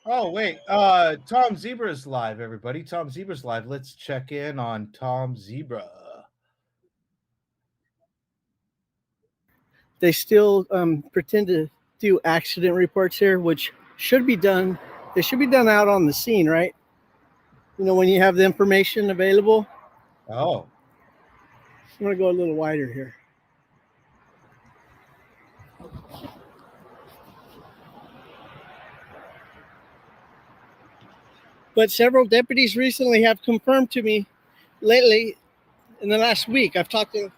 Oh, wait. Tom Zebra's live, everybody. Tom Zebra's live. Let's check in on Tom Zebra. They still pretend to do accident reports here, which should be done. They should be done out on the scene, right? You know, when you have the information available. Oh. I'm going to go a little wider here. But several deputies recently have confirmed to me lately, in the last week, I've talked to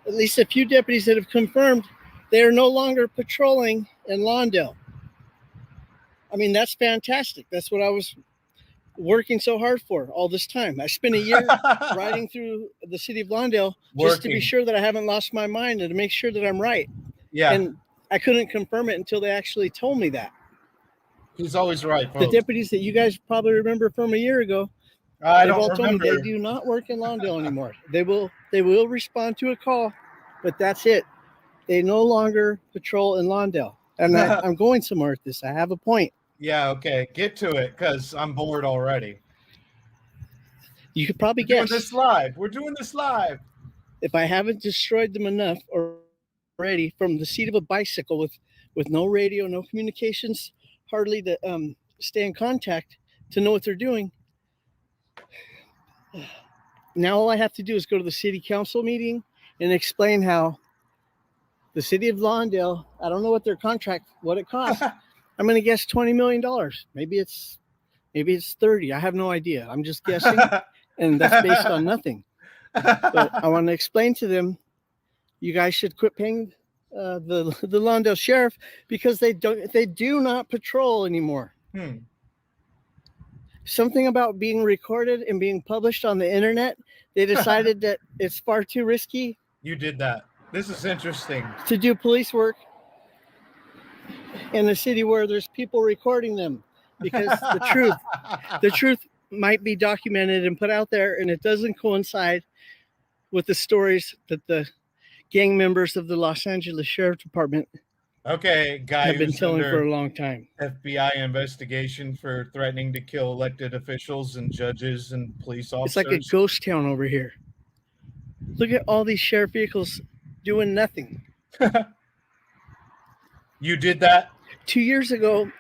at least a few deputies that have confirmed they are no longer patrolling in Lawndale. I mean, that's fantastic. That's what I was working so hard for all this time. I spent a year riding through the city of Lawndale just to be sure that I haven't lost my mind and to make sure that I'm right. Yeah. And I couldn't confirm it until they actually told me that. He's always right, folks. The deputies that you guys probably remember from a year ago, they've all told me they do not work in Lawndale anymore. They will respond to a call, but that's it. They no longer patrol in Lawndale. And I'm going somewhere with this. I have a point. Yeah, okay. Get to it, because I'm bored already. You could probably guess. We're doing this live. If I haven't destroyed them enough already from the seat of a bicycle with no radio, no communications, hardly to stay in contact to know what they're doing. Now all I have to do is go to the city council meeting and explain how the city of Lawndale, I don't know what their contract, what it costs. I'm going to guess $20 million. Maybe it's 30. I have no idea. I'm just guessing. And that's based on nothing. But I want to explain to them, you guys should quit paying the Lawndale sheriff because they do not patrol anymore. Something about being recorded and being published on the internet. They decided that it's far too risky. You did that. This is interesting. To do police work in a city where there's people recording them, because the truth might be documented and put out there, and it doesn't coincide with the stories that the gang members of the Los Angeles Sheriff Department guy have been telling for a long time. FBI investigation for threatening to kill elected officials and judges and police officers. It's like a ghost town over here. Look at all these sheriff vehicles doing nothing. You did that? 2 years ago,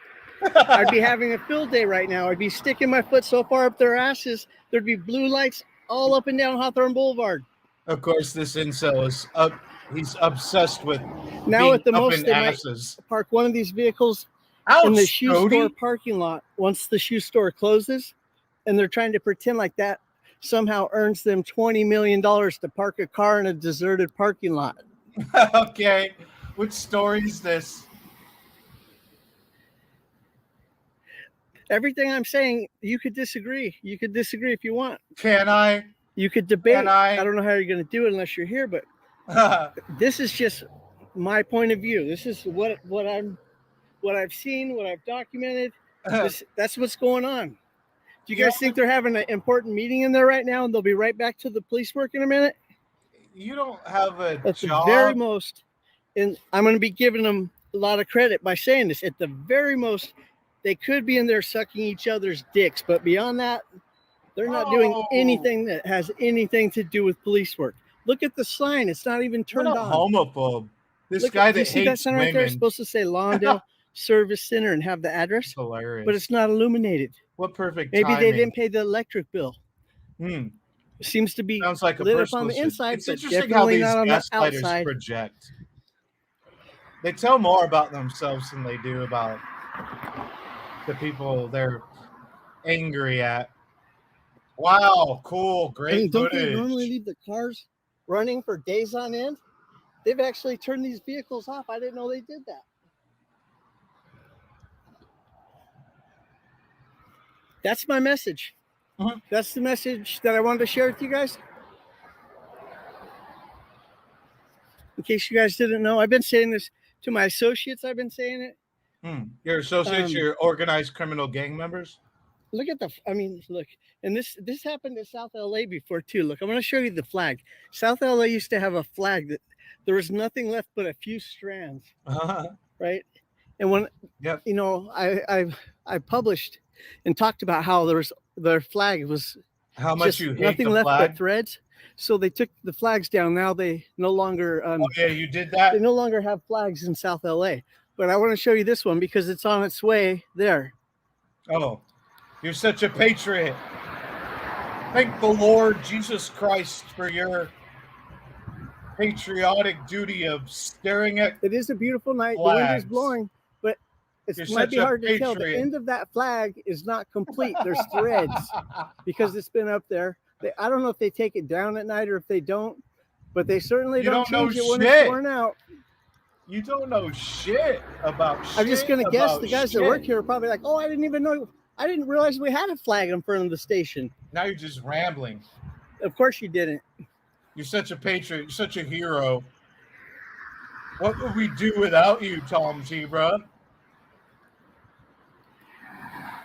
I'd be having a field day right now. I'd be sticking my foot so far up their asses, there'd be blue lights all up and down Hawthorne Boulevard. Of course, this incel is he's obsessed with now at the most they might park one of these vehicles in the shoe store parking lot once the shoe store closes, and they're trying to pretend like that somehow earns them $20 million to park a car in a deserted parking lot. Okay, which story is this? Everything I'm saying, you could disagree. You could disagree if you want. Can I? You could debate. I don't know how you're going to do it unless you're here, but this is just my point of view. This is what I've seen, what I've documented. That's what's going on. Do you guys think they're having an important meeting in there right now, and they'll be right back to the police work in a minute? You don't have a At job. the very most, and I'm going to be giving them a lot of credit by saying this. At the very most, they could be in there sucking each other's dicks, but beyond that, they're not doing anything that has anything to do with police work. Look at the sign; it's not even turned on. Homophobe. This guy that hates that sign right there is supposed to say Lawndale Service Center and have the address. Hilarious. But it's not illuminated. What perfect Maybe timing. They didn't pay the electric bill. It seems to be sounds like lit up on the inside, it's but interesting definitely how these not on the gaslighters outside. project. They tell more about themselves than they do about the people they're angry at. Wow, cool, great Don't footage. they normally leave the cars running for days on end? They've actually turned these vehicles off. I didn't know they did that. That's my message. That's the message that I wanted to share with you guys. In case you guys didn't know, I've been saying this to my associates. I've been saying it. Your associates, your organized criminal gang members? Look at look, and this happened in South LA before too. Look, I'm going to show you the flag. South LA used to have a flag that there was nothing left but a few strands, right? And when Yep. you know, I published and talked about how their flag was How much just you hate nothing the left flag? but threads. So they took the flags down. Now they no longer Oh yeah, you did they that. no longer have flags in South LA. But I want to show you this one because it's on its way there. Oh, you're such a patriot. Thank the Lord Jesus Christ for your patriotic duty of staring at It is a beautiful night. The wind is flags. blowing, but it You're might such be a hard to tell. The patriot. end of that flag is not complete. There's threads because it's been up there. I don't know if they take it down at night or if they don't, but they certainly You don't don't know change it when it's shit. worn out. You don't know shit about shit. I'm just gonna guess about the guys that shit. work here are probably like, "Oh, I didn't even know. I didn't realize we had a flag in front of the station." Now you're just rambling. Of course you didn't. You're such a patriot. You're such a hero. What would we do without you, Tom Zebra?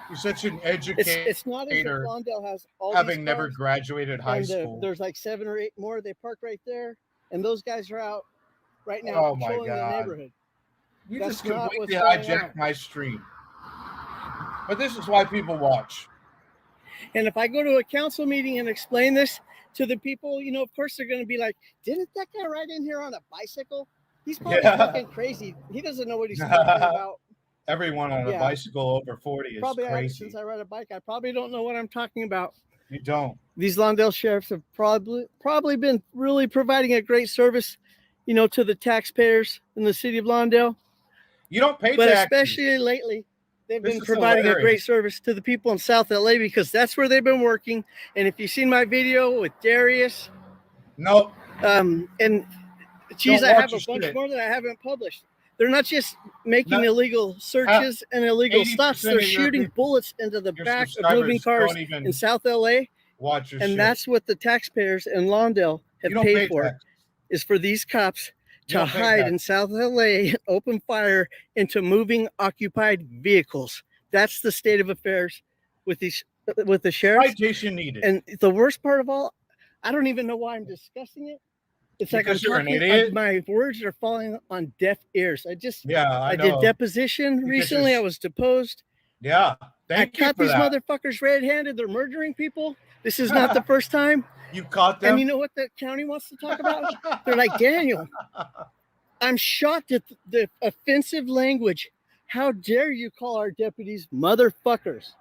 You're such an educator, It's not as if Lawndale has all having these never cars, graduated high and school. there's like 7 or 8 more. They park right there, and those guys are out right now Oh my patrolling the God. neighborhood. You That's just not completely what's going hijacked on. my stream. But this is why people watch. And if I go to a council meeting and explain this to the people, you know, of course they're going to be like, "Didn't that guy ride in here on a bicycle? He's probably fucking crazy. He doesn't know what he's talking about." Everyone on a bicycle over 40 is Probably crazy. since I ride a bike, I probably don't know what I'm talking about. You don't. These Lawndale sheriffs have probably been really providing a great service, you know, to the taxpayers in the city of Lawndale. You don't pay But taxes. especially lately, they've This been is providing a great hilarious. service to the people in South LA because that's where they've been working. And if you've seen my video with Darius, Nope. and geez, Don't I watch have a your bunch shit. more that I haven't published. They're not just making No. illegal searches and illegal 80% stops. They're of your shooting people- bullets into the your back of moving subscribers cars don't even in South LA. watch your And shit. that's what the taxpayers in Lawndale have You don't paid pay for, taxes. is for these cops You to don't pay hide taxes. in South LA, open fire into moving occupied vehicles. That's the state of affairs with the sheriffs. Citation needed. And the worst part of all, I don't even know why I'm discussing it. It's like I'm Because you're an talking, idiot? my words are falling on deaf ears. I I did know. deposition Because recently. you're- I was deposed. Yeah. Thank I you caught for these that. motherfuckers red-handed. They're murdering people. This is not the first time. You caught them? And you know what the county wants to talk about? They're like, "Daniel, I'm shocked at the offensive language. How dare you call our deputies motherfuckers?"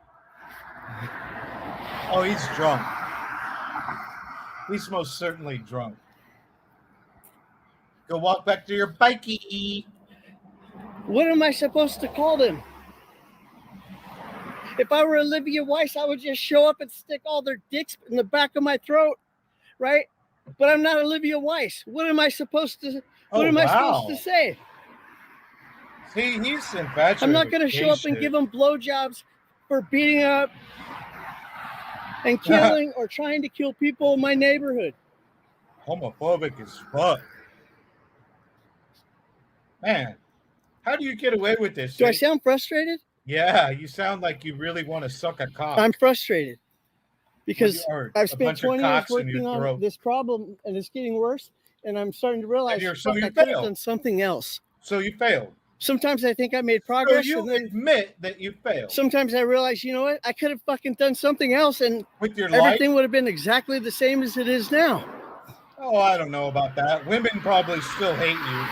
Oh, he's drunk. He's most certainly drunk. Go walk back to your bikey. What am I supposed to call them? If I were Olivia Weis, I would just show up and stick all their dicks in the back of my throat, right? But I'm not Olivia Weis. What am I supposed to? What am I supposed to say? See, he's infatuated. I'm not going to show up and give them blowjobs for beating up and killing or trying to kill people in my neighborhood. Homophobic as fuck. Man, how do you get away with this? Do I sound frustrated? Yeah, you sound like you really want to suck a cock. I'm frustrated because Well, I've spent 20 years working on throat. this problem and it's getting worse. And I'm starting to realize you I could have failed. done something else. So you failed. Sometimes I think I made progress. So you and then admit that you failed. sometimes I realize, you know what? I could have fucking done something else and With your everything life? would have been exactly the same as it is now. Oh, I don't know about that. Women probably still hate you.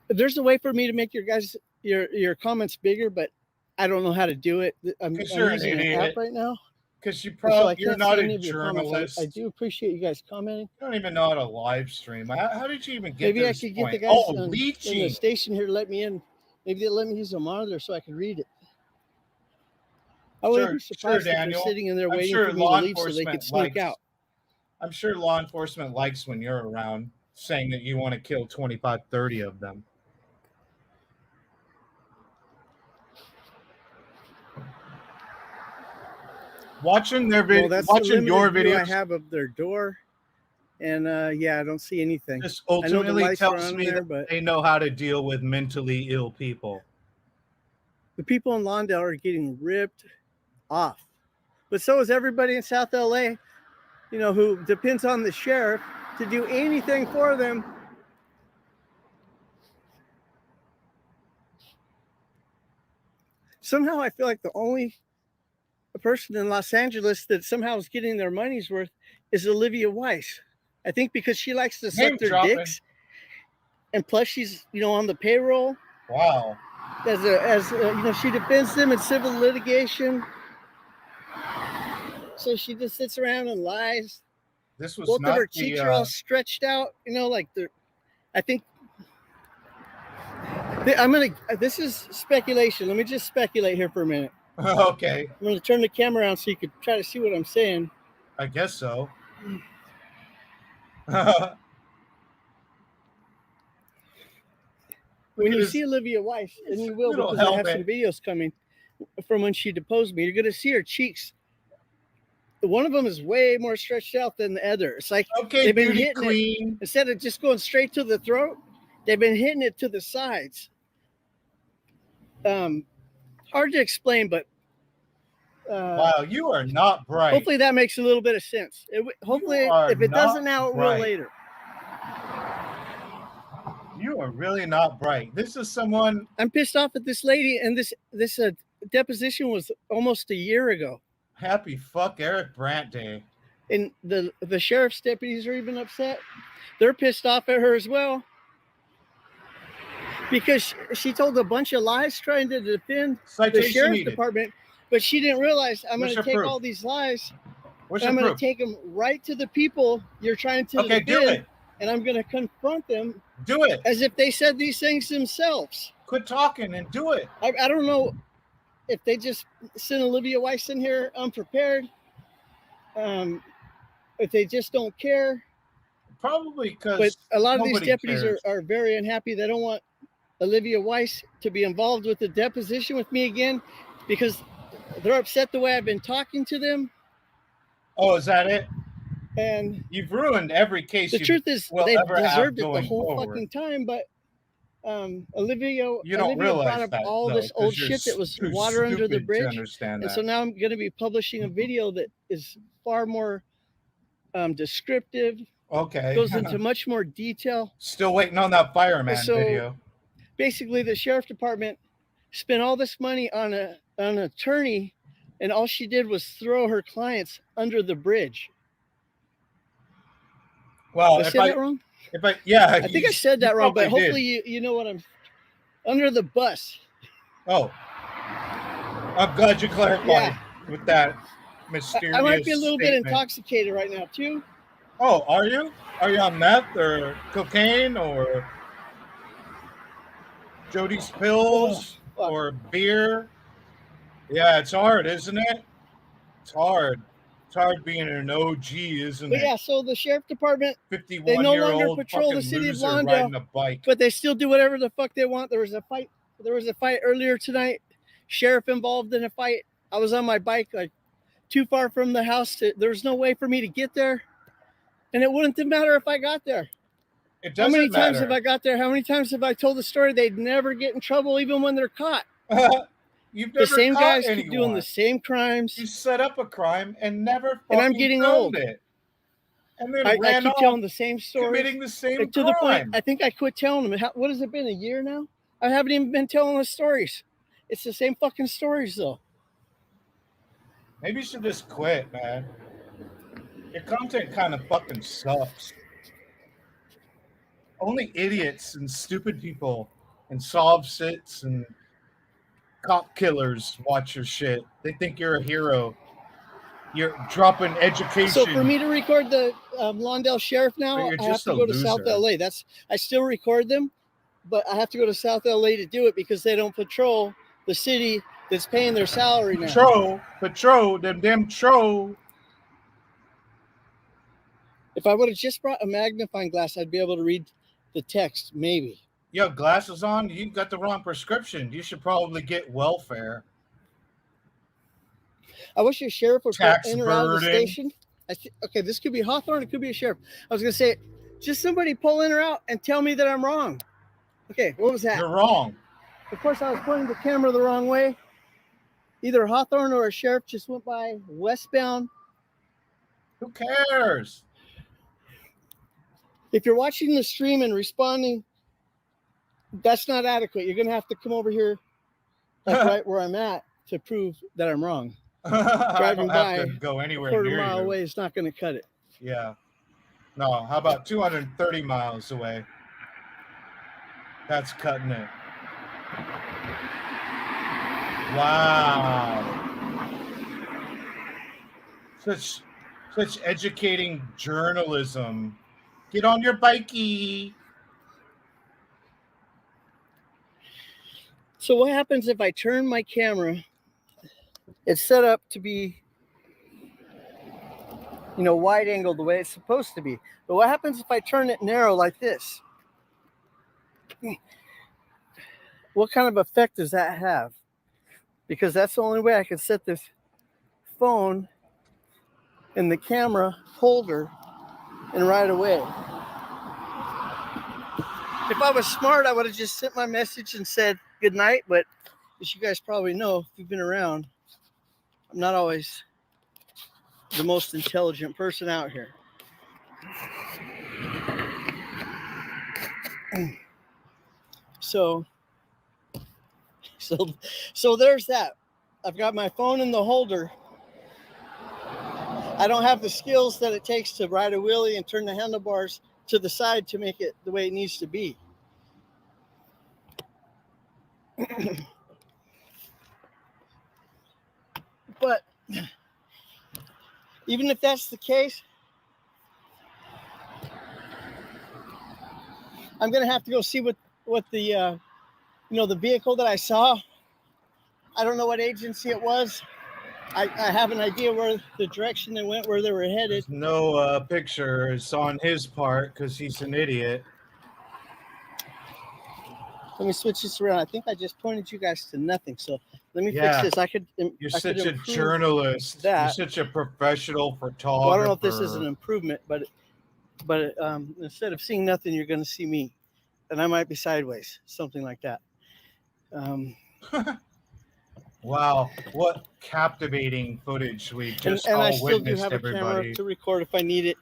There's a way for me to make your comments bigger, but I don't know how to do it. I'm you're an using an idiot. app right now. Because you So I probably, you're can't not see a any of your comments. journalist. I do appreciate you guys commenting. You don't even know how to live stream. How did you even get Maybe to I this could point? get the guys Oh, in the leeching. station here to let me in. Maybe they'll let me use a monitor so I can read it. I wouldn't be surprised if Daniel. they're sitting in there I'm waiting sure for me to law leave so they could enforcement sneak out. I'm sure law enforcement likes when you're around saying that you want to kill 25, 30 of them. Watching their Well, that's watching the your limited view I videos have of their door, and yeah, I don't see anything. this I know the ultimately lights are tells on me there, that but they know how to deal with mentally ill people. the people in Lawndale are getting ripped off. But so is everybody in South LA, you know, who depends on the sheriff to do anything for them. Somehow I feel like the only person in Los Angeles that somehow is getting their money's worth is Olivia Weis. I think because she likes to suck their dicks, and plus she's on the payroll. Wow. As she defends them in civil litigation. So she just sits around and lies. This was both not of her cheeks are all stretched out. Like they're. I think. This is speculation. Let me just speculate here for a minute. Okay. I'm going to turn the camera around so you could try to see what I'm saying. I guess so. When you see Olivia Weis, and you will because I have some videos coming from when she deposed me, you're going to see her cheeks. One of them is way more stretched out than the other. It's like they've been hitting it instead of just going straight to the throat. They've been hitting it to the sides. Hard to explain, but wow, you are not bright. Hopefully that makes a little bit of sense. Hopefully, if it doesn't now, it will later. You are really not bright. This is someone. I'm pissed off at this lady, and this deposition was almost a year ago. Happy fuck Eric Brandt Day. And the sheriff's deputies are even upset. They're pissed off at her as well. Because she told a bunch of lies trying to defend the sheriff's department, but she didn't realize I'm going to take all these lies. And I'm going to take them right to the people you're trying to defend. Do it. And I'm going to confront them. Do it. As if they said these things themselves. Quit talking and do it. I don't know if they just sent Olivia Weis in here unprepared. If they just don't care. Probably because. But a lot of these deputies are very unhappy. They don't want Olivia Weis to be involved with the deposition with me again because they're upset the way I've been talking to them. Oh, is that it? And you've ruined every case. The truth is, they deserved it the whole fucking time. But Olivia brought up all this old shit that was water under the bridge, and so now I'm going to be publishing a video that is far more descriptive. Okay, goes into much more detail. Still waiting on that fireman video. Basically, the sheriff department spent all this money on an attorney, and all she did was throw her clients under the bridge. Well, did I say that wrong? I think I said that wrong, but hopefully you know what I'm under the bus. Oh, I'm glad you clarified with that mysterious. I might be a little bit intoxicated right now too. Oh, are you? Are you on meth or cocaine or Jody's pills or beer? Yeah, it's hard, isn't it? It's hard. It's hard being an OG, isn't it? Yeah, so the sheriff department, 51 they no longer patrol the city of Lawndale, but they still do whatever the fuck they want. There was a fight earlier tonight. Sheriff involved in a fight. I was on my bike like too far from the house. There was no way for me to get there. And it wouldn't matter if I got there. It doesn't How many matter. times have I got there? How many times have I told the story? They'd never get in trouble even when they're caught. You've never the same caught guys anyone. keep doing the same crimes. You set up a crime and never and I'm getting old. It. And then I keep telling the same story. Committing the same crime. To the point, I think I quit telling them. What has it been, a year now? I haven't even been telling the stories. It's the same fucking stories, though. Maybe you should just quit, man. Your content kind of fucking sucks. Only idiots and stupid people and sob sits and cop killers watch your shit. They think you're a hero. You're dropping education. So for me to record the Lawndale Sheriff now, I have to go to South LA. I still record them, but I have to go to South LA to do it because they don't patrol the city that's paying their salary now. Patrol, them troll. If I would have just brought a magnifying glass, I'd be able to read the text, maybe. You have glasses on? You got the wrong prescription. You should probably get welfare. I wish your sheriff would put in or out of the station. Okay, this could be Hawthorne. It could be a sheriff. I was going to say, just somebody pull in or out and tell me that I'm wrong. Okay, what was that? You're wrong. Of course, I was pointing the camera the wrong way. Either Hawthorne or a sheriff just went by westbound. Who cares? If you're watching the stream and responding, that's not adequate. You're going to have to come over here, like right where I'm at, to prove that I'm wrong. I don't have to go a anywhere quarter near mile you. away is not going to cut it. Yeah. No, how about 230 miles away? That's cutting it. Wow. Such educating journalism. Get on your bikey. So what happens if I turn my camera? It's set up to be, wide angle the way it's supposed to be. But what happens if I turn it narrow like this? What kind of effect does that have? Because that's the only way I can set this phone in the camera holder and right away. If I was smart, I would have just sent my message and said good night. But as you guys probably know, if you've been around, I'm not always the most intelligent person out here. So there's that. I've got my phone in the holder. I don't have the skills that it takes to ride a wheelie and turn the handlebars to the side to make it the way it needs to be. But even if that's the case, I'm going to have to go see what the, the vehicle that I saw. I don't know what agency it was. I have an idea where the direction they went, where they were headed. There's no pictures on his part because he's an idiot. Let me switch this around. I think I just pointed you guys to nothing. So let me fix this. You're such a journalist. You're such a professional photographer. Well, I don't know if this is an improvement, but instead of seeing nothing, you're going to see me, and I might be sideways, something like that. Wow, what captivating footage we just all witnessed, everybody. And I still do have a camera to record if I need it.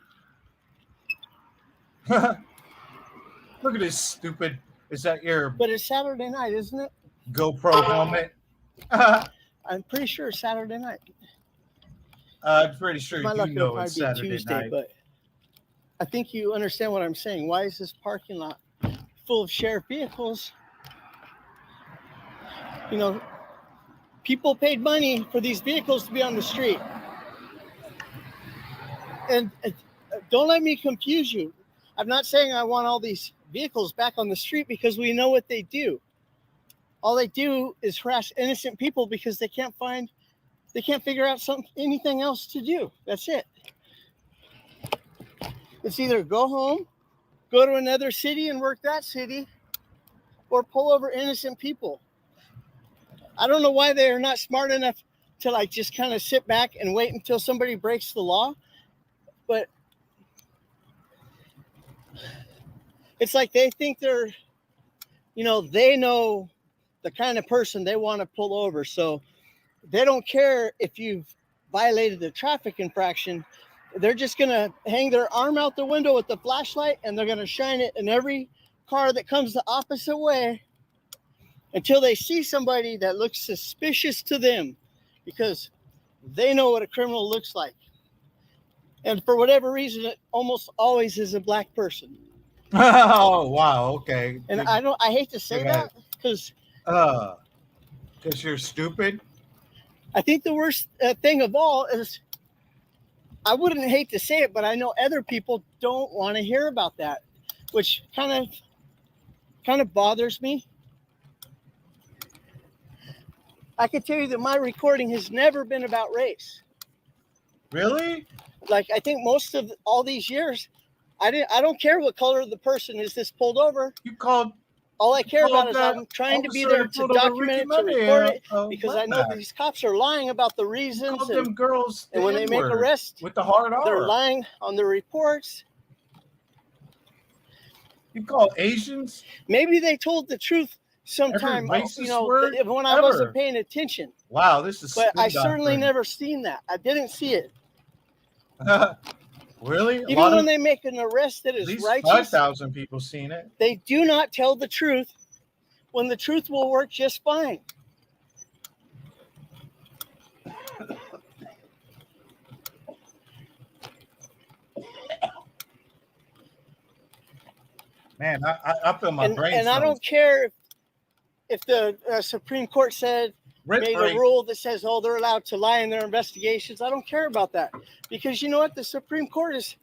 Look at this stupid. Is that your? But it's Saturday night, isn't it? GoPro helmet. I'm pretty sure it's Saturday night. I'm pretty sure you know it's Saturday Tuesday, night. But I think you understand what I'm saying. Why is this parking lot full of sheriff vehicles? People paid money for these vehicles to be on the street. And don't let me confuse you. I'm not saying I want all these vehicles back on the street because we know what they do. All they do is harass innocent people because they can't figure out anything else to do. That's it. It's either go home, go to another city and work that city, or pull over innocent people. I don't know why they are not smart enough to just kind of sit back and wait until somebody breaks the law. But it's like they think they're, they know the kind of person they want to pull over. So they don't care if you've violated the traffic infraction. They're just going to hang their arm out the window with the flashlight and they're going to shine it in every car that comes the opposite way until they see somebody that looks suspicious to them, because they know what a criminal looks like. And for whatever reason, it almost always is a black person. Oh, wow. Okay. And I hate to say that because you're stupid. I think the worst thing of all is, I wouldn't hate to say it, but I know other people don't want to hear about that, which kind of bothers me. I can tell you that my recording has never been about race. Really? I think most of all these years, I don't care what color the person is that's pulled over. All I care about is I'm trying to be there to document it, to record it, because I know these cops are lying about the reasons. Called them girls and when they make arrests, with the hard R, they're lying on the reports. You call Asians? Maybe they told the truth sometime, when I wasn't paying attention. Wow, this is. But I certainly never seen that. I didn't see it. Really? Even when they make an arrest that At is least righteous, 5,000 people seen it. they do not tell the truth when the truth will work just fine. Man, I feel my brain And I don't care if the Supreme Court made a rule that says, oh, they're allowed to lie in their investigations. I don't care about that. Because you know what? The Supreme Court is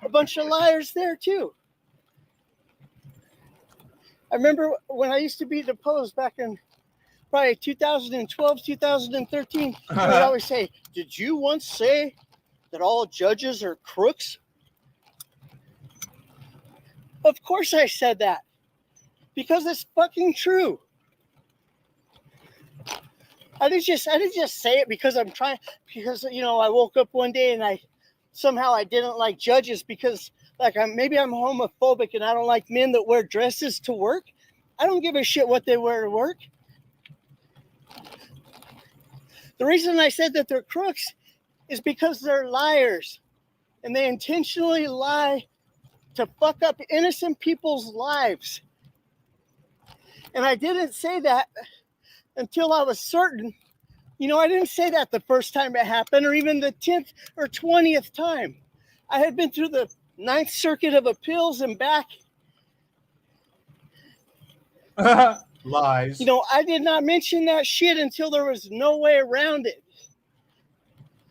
a bunch of liars there, too. I remember when I used to be deposed back in probably 2012, 2013, they would always say, did you once say that all judges are crooks? Of course I said that. Because it's fucking true. I didn't just say it because I woke up one day and I didn't like judges because maybe I'm homophobic and I don't like men that wear dresses to work. I don't give a shit what they wear to work. The reason I said that they're crooks is because they're liars and they intentionally lie to fuck up innocent people's lives. And I didn't say that until I was certain. I didn't say that the first time it happened or even the 10th or 20th time. I had been through the 9th Circuit of Appeals and back. Lies. I did not mention that shit until there was no way around it.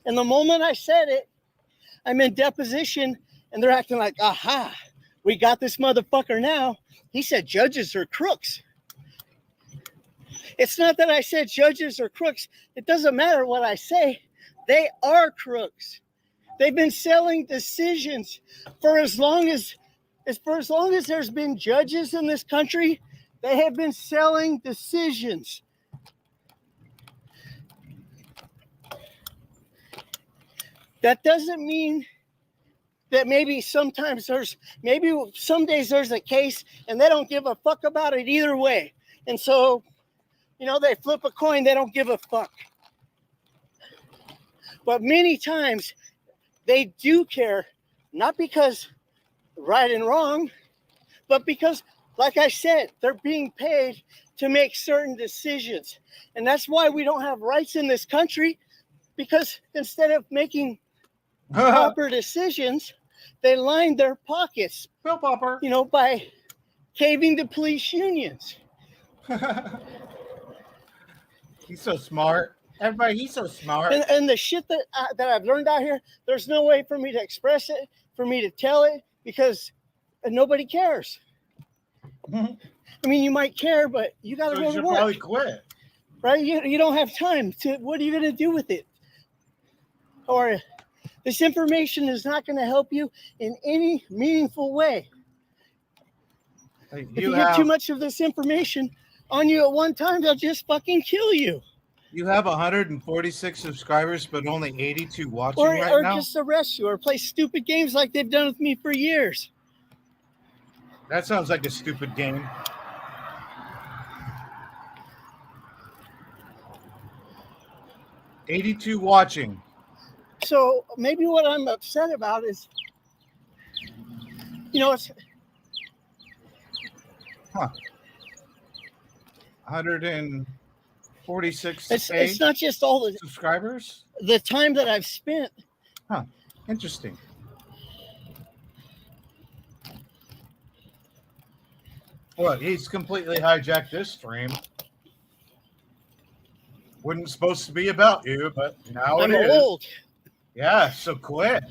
And the moment I said it, I'm in deposition and they're acting like, aha, we got this motherfucker now. He said judges are crooks. It's not that I said judges are crooks. It doesn't matter what I say. They are crooks. They've been selling decisions for as long as there's been judges in this country. They have been selling decisions. That doesn't mean that maybe some days there's a case and they don't give a fuck about it either way. And so, they flip a coin, they don't give a fuck. But many times they do care, not because right and wrong, but because, like I said, they're being paid to make certain decisions. And that's why we don't have rights in this country, because instead of making proper decisions, they line their pockets. Bill Popper. By caving to police unions. He's so smart. Everybody, he's so smart. And the shit that I've learned out here, there's no way for me to express it, for me to tell it, because nobody cares. I mean, you might care, but you got to go to work. Probably quit. Right? You don't have time to. What are you going to do with it? Or this information is not going to help you in any meaningful way. If you get too much of this information on you at one time, they'll just fucking kill you. You have 146 subscribers, but only 82 watching right now? Or just arrest you or play stupid games like they've done with me for years. That sounds like a stupid game. $82 watching. So maybe what I'm upset about is, it's... 146. It's not just all the subscribers. The time that I've spent. Interesting. Well, he's completely hijacked this stream. Wasn't supposed to be about you, but now I'm it is. old. Yeah, so quit.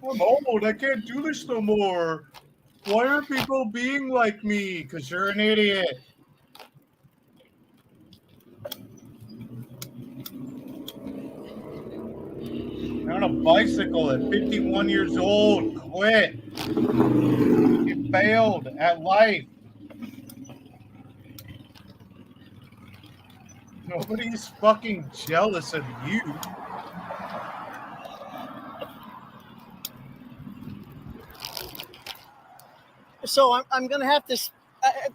I'm old. I can't do this no more. Why are people being like me? Because you're an idiot. You're on a bicycle at 51 years old. Quit. You failed at life. Nobody's fucking jealous of you. So I'm going to have to,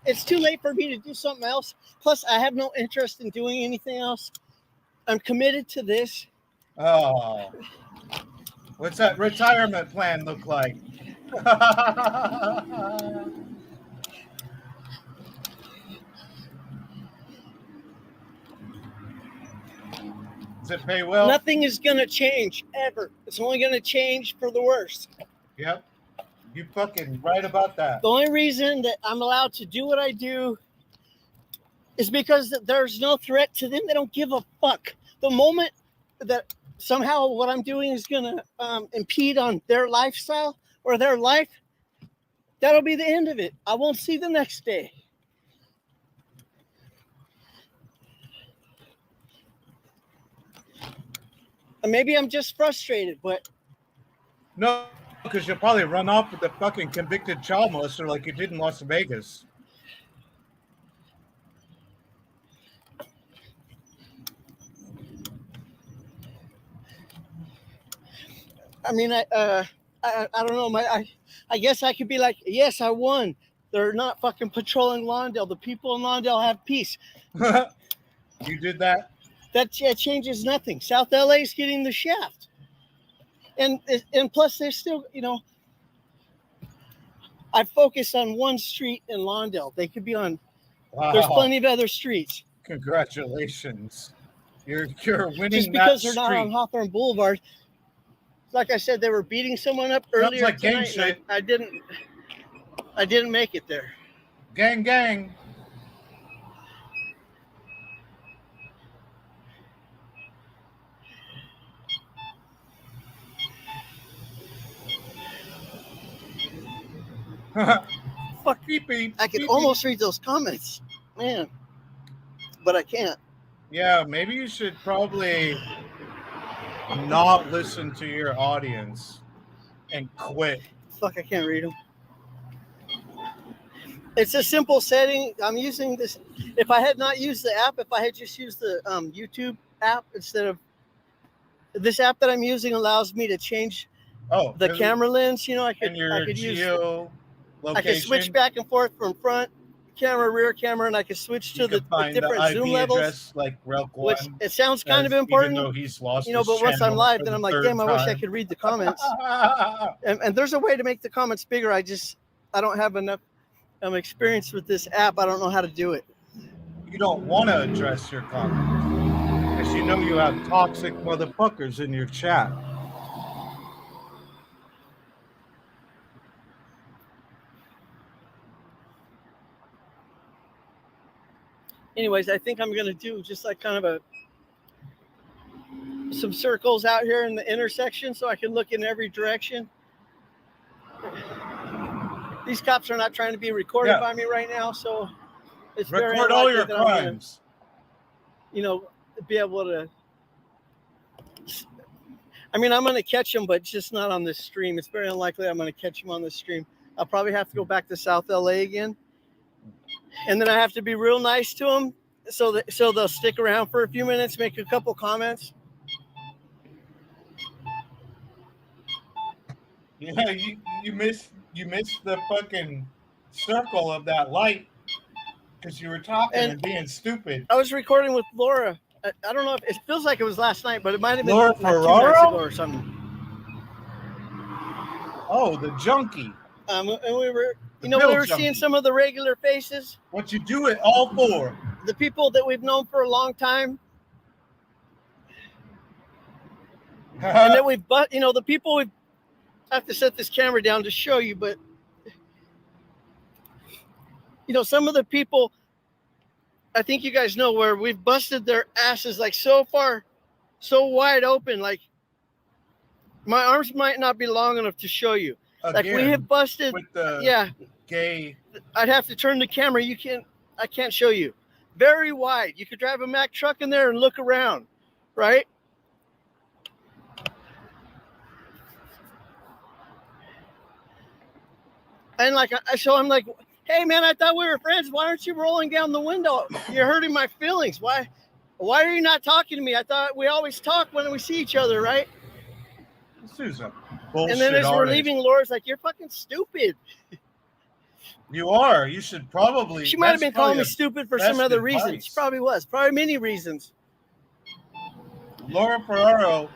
it's too late for me to do something else. Plus, I have no interest in doing anything else. I'm committed to this. Oh. What's that retirement plan look like? Does it pay well? Nothing is going to change ever. It's only going to change for the worse. Yep. You fucking right about that. The only reason that I'm allowed to do what I do is because there's no threat to them. They don't give a fuck. The moment that somehow what I'm doing is going to impede on their lifestyle or their life, that'll be the end of it. I won't see them next day. And maybe I'm just frustrated, but no, because you'll probably run off with the fucking convicted child molester like you did in Las Vegas. I mean, I don't know. I guess I could be like, yes, I won. They're not fucking patrolling Lawndale. The people in Lawndale have peace. You did that? That changes nothing. South LA is getting the shaft. And plus, there's still, I focus on one street in Lawndale. They could be on, Wow. There's plenty of other streets. Congratulations. You're winning. Just because they're not on Hawthorne Boulevard. Like I said, they were beating someone up earlier like gang tonight. shit. I didn't make it there. Gang, gang. Fuck. Beep, beep, I could beep, almost read those comments, man, but I can't. Yeah, maybe you should probably not listen to your audience and quit. Fuck, I can't read them. It's a simple setting. I'm using this. If I had not used the app, if I had just used the YouTube app instead of this app that I'm using, allows me to change the camera lens. I could geo location. I could switch back and forth from front camera, rear camera, and I could switch to the different zoom levels. Like which it sounds kind of important, even though he's lost but once I'm live, then I'm like, damn, I wish I could read the comments. and there's a way to make the comments bigger. I don't have enough experience with this app. I don't know how to do it. You don't want to address your comments because you have toxic motherfuckers in your chat. Anyways, I think I'm going to do just like kind of some circles out here in the intersection so I can look in every direction. These cops are not trying to be recorded by me right now, so it's very record all your crimes. Be able to. I mean, I'm going to catch them, but just not on this stream. It's very unlikely I'm going to catch them on this stream. I'll probably have to go back to South LA again. And then I have to be real nice to them so they'll stick around for a few minutes, make a couple comments. Yeah, you missed the fucking circle of that light because you were talking and being stupid. I was recording with Laura. I don't know if it feels like it was last night, but it might have been Laura like 2 nights ago or something. Oh, the junkie. And we were. We were seeing some of the regular faces. What you do it all for? The people that we've known for a long time. And then the people I have to set this camera down to show you, but some of the people, I think you guys know where we've busted their asses like so far, so wide open, like my arms might not be long enough to show you. Again, like we have busted, with the gay. I'd have to turn the camera. I can't show you. Very wide. You could drive a Mack truck in there and look around, right? And I'm like, hey man, I thought we were friends. Why aren't you rolling down the window? You're hurting my feelings. Why are you not talking to me? I thought we always talk when we see each other, right? Susan. And then as we're leaving, Laura's like, you're fucking stupid. You are. You should probably. She might have been calling me stupid for some other reason. She probably was. Probably many reasons. Laura Ferraro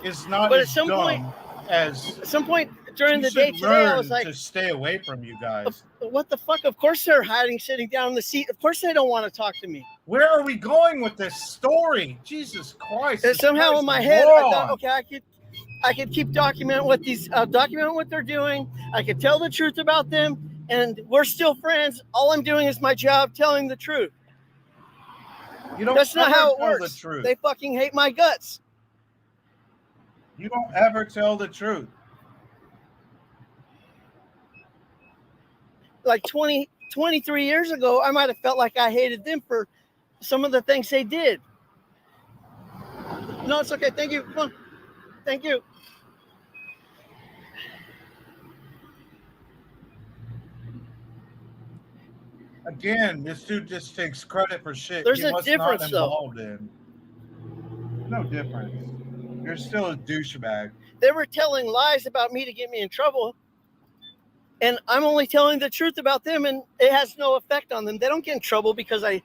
is not but as at some dumb point, as At some point during you the day should today, I learn was like, to stay away from you guys. what the fuck? Of course they're hiding, sitting down in the seat. Of course they don't want to talk to me. Where are we going with this story? Jesus Christ! And this somehow guy's in a my head, I thought, moron. okay, I could keep documenting what they're doing. I could tell the truth about them, and we're still friends. All I'm doing is my job, telling the truth. You don't That's not ever how it tell works. the truth. They fucking hate my guts. You don't ever tell the truth. Like 23 years ago, I might have felt like I hated them for some of the things they did. No, it's okay. Thank you. Come on. Thank you. Again, this dude just takes credit for shit There's he a was difference, not though. involved in. No difference. You're still a douchebag. They were telling lies about me to get me in trouble, and I'm only telling the truth about them, and it has no effect on them. They don't get in trouble because I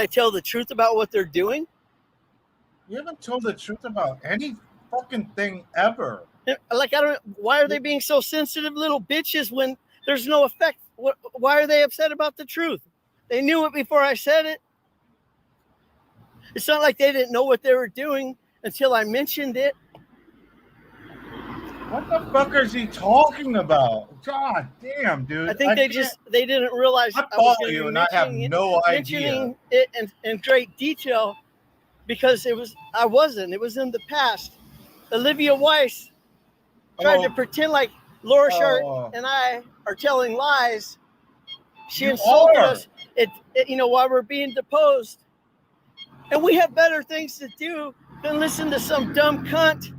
tell the truth about what they're doing. You haven't told the truth about any fucking thing ever. Like, I don't. Why are they being so sensitive, little bitches, when there's no effect? Why are they upset about the truth? They knew it before I said it. It's not like they didn't know what they were doing until I mentioned it. What the fuck is he talking about? God damn, dude. I think they didn't realize I was follow gonna be you and I have no idea. mentioning it in great detail because it was in the past. Olivia Weis tried to pretend like Laura Shart and I are telling lies. She insulted us. While we're being deposed, and we have better things to do than listen to some dumb cunt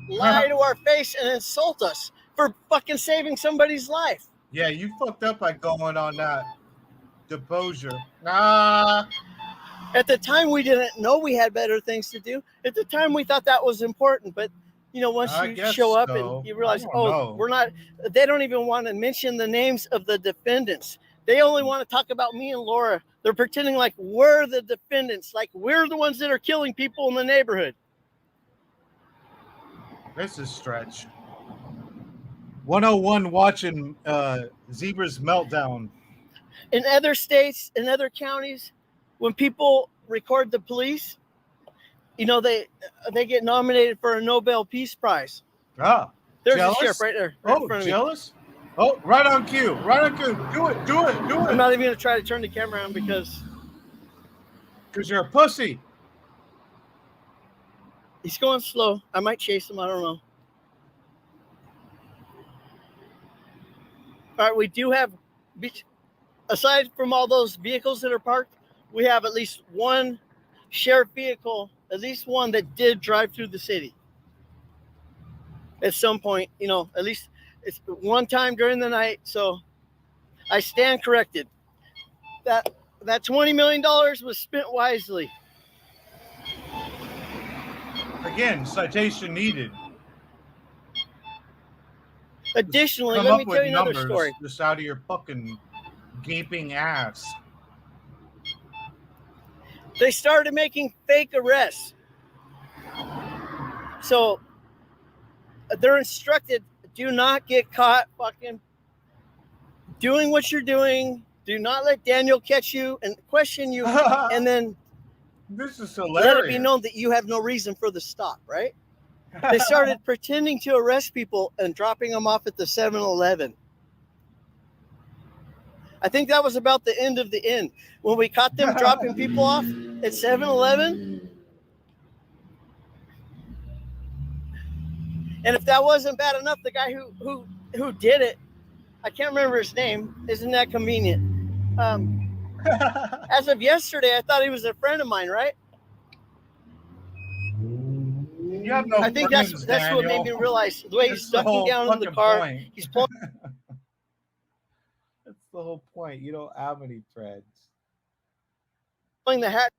lie to our face and insult us for fucking saving somebody's life. Yeah, you fucked up by going on that deposure. Nah. At the time, we didn't know we had better things to do. At the time, we thought that was important. But, once you show up and you realize, we're not, they don't even want to mention the names of the defendants. They only want to talk about me and Laura. They're pretending like we're the defendants, like we're the ones that are killing people in the neighborhood. This is stretch. 101 watching Zebra's meltdown. In other states, in other counties, when people record the police, they get nominated for a Nobel Peace Prize. Ah, there's jealous? a sheriff right there. Right in front of jealous? Me. Oh, right on cue. Right on cue. Do it. I'm not even going to try to turn the camera on because you're a pussy. He's going slow. I might chase him. I don't know. All right, we do have, aside from all those vehicles that are parked, we have at least one sheriff vehicle, at least one that did drive through the city. At some point, at least it's one time during the night. So I stand corrected. That $20 million was spent wisely. Again, citation needed. Additionally, let me tell you another story. Just out of your fucking gaping ass. They started making fake arrests. So they're instructed, do not get caught fucking doing what you're doing. Do not let Daniel catch you and question you. And then this is hilarious. Let it be known that you have no reason for the stop, right? They started pretending to arrest people and dropping them off at the 7-Eleven. I think that was about the end of the end. When we caught them dropping people off at 7-Eleven. And if that wasn't bad enough, the guy who did it, I can't remember his name. Isn't that convenient? As of yesterday, I thought he was a friend of mine, right? You have no I think friends, that's what made me realize the way he's ducking down in the car. He's pulling. That's the whole point. You don't have any friends. Pulling the hat.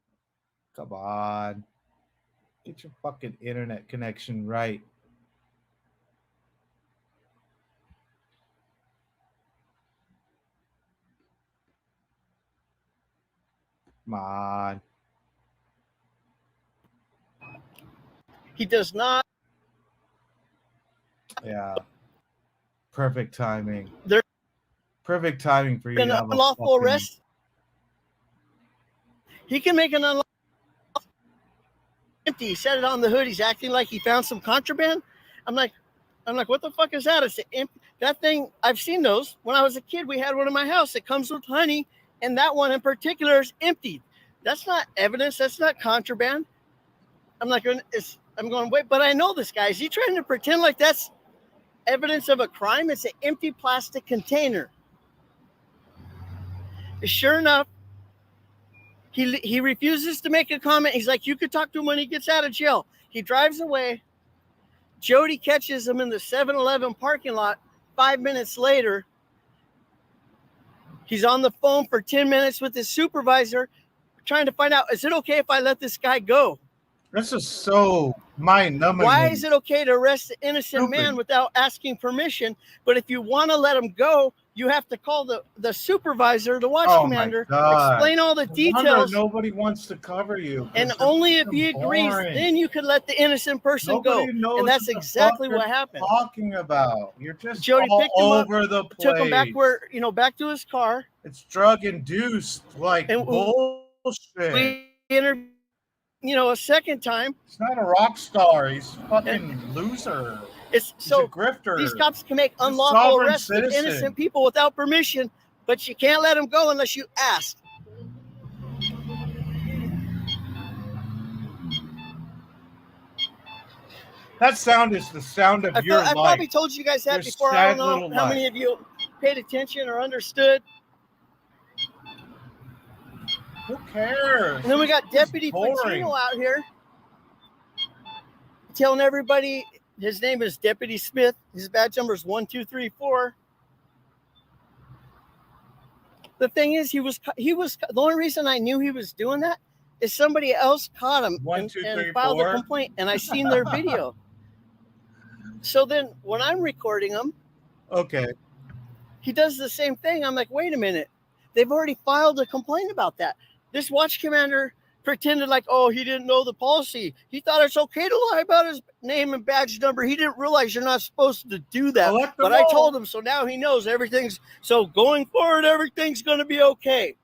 Come on. Get your fucking internet connection right. Come on. He does not Yeah. Perfect timing. They're Perfect timing for you an to have unlawful fucking... arrest. He can make an unlawful empty. He set it on the hood. He's acting like he found some contraband. I'm like, what the fuck is that? It's that thing. I've seen those. When I was a kid, we had one in my house. It comes with honey, and that one in particular is emptied. That's not evidence. That's not contraband. I'm going, wait, but I know this guy. Is he trying to pretend like that's evidence of a crime? It's an empty plastic container. Sure enough, he refuses to make a comment. He's like, you could talk to him when he gets out of jail. He drives away. Jody catches him in the 7-Eleven parking lot 5 minutes later. He's on the phone for 10 minutes with his supervisor trying to find out, is it okay if I let this guy go? This is so mind-numbing. Why is it okay to arrest an innocent man without asking permission? But if you want to let him go, you have to call the supervisor, the watch commander, explain all the details. Nobody wants to cover you. And only if he agrees, then you can let the innocent person go. And that's exactly what happened. Talking about. You're just Jody picked him up, over the place. Took him back back to his car. It's drug-induced, like bullshit. We a second time. He's not a rock star. He's a fucking loser. He's a grifter. These cops can make unlawful arrests of innocent people without permission, but you can't let them go unless you ask. That sound is the sound of your life. I probably told you guys that before. I don't know how many of you paid attention or understood. Who cares? And then we got Deputy Pacino out here telling everybody his name is Deputy Smith. His badge number is 1234. The thing is, he was the only reason I knew he was doing that is somebody else caught him and filed a complaint, and I seen their video. So then when I'm recording him, okay, he does the same thing. I'm like, wait a minute. They've already filed a complaint about that. This watch commander pretended like, oh, he didn't know the policy. He thought it's okay to lie about his name and badge number. He didn't realize you're not supposed to do that. But I told him, so now he knows everything's, so going forward, everything's going to be okay.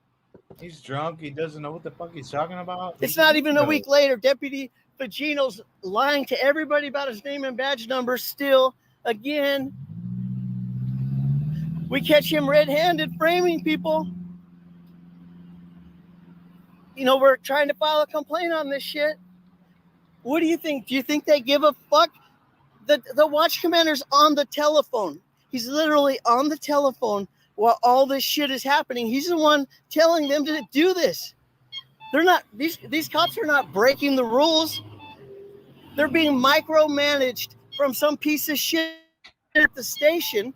He's drunk. He doesn't know what the fuck he's talking about. It's not even a week later. Deputy Pacino's lying to everybody about his name and badge number still again. We catch him red-handed framing people. We're trying to file a complaint on this shit. What do you think? Do you think they give a fuck? The watch commander's on the telephone. He's literally on the telephone while all this shit is happening. He's the one telling them to do this. They're not, these cops are not breaking the rules. They're being micromanaged from some piece of shit at the station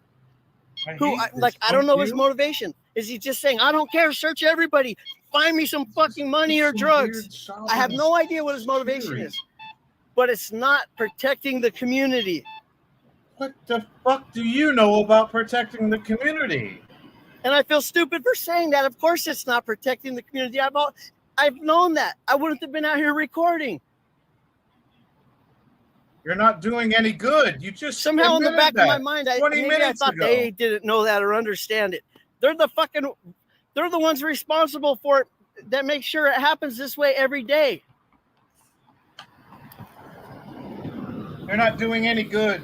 who, I don't know his motivation. Is he just saying, I don't care, search everybody, find me some fucking money or drugs? I have no idea what his motivation is, but it's not protecting the community. What the fuck do you know about protecting the community? And I feel stupid for saying that. Of course it's not protecting the community. I've known that. I wouldn't have been out here recording. You're not doing any good. You just somehow in the back of my mind, I thought they didn't know that or understand it. They're the ones responsible for it that make sure it happens this way every day. You're not doing any good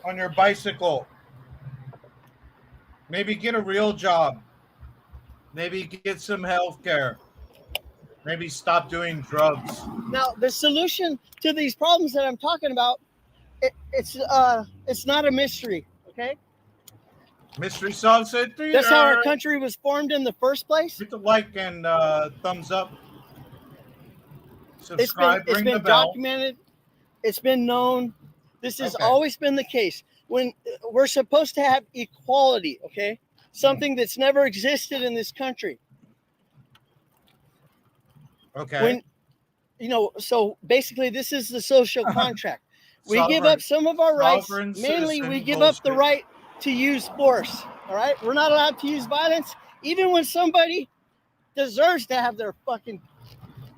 on your bicycle. Maybe get a real job. Maybe get some health care. Maybe stop doing drugs. Now, the solution to these problems that I'm talking about, it's not a mystery, okay? Mystery solves it. That's how our country was formed in the first place. Hit the like and thumbs up. Subscribe. It's been documented. It's been known. This has always been the case. When we're supposed to have equality, okay? Something that's never existed in this country. Okay. So basically this is the social contract. We give up some of our rights. Mainly we give up the right to use force. All right. We're not allowed to use violence, even when somebody deserves to have their fucking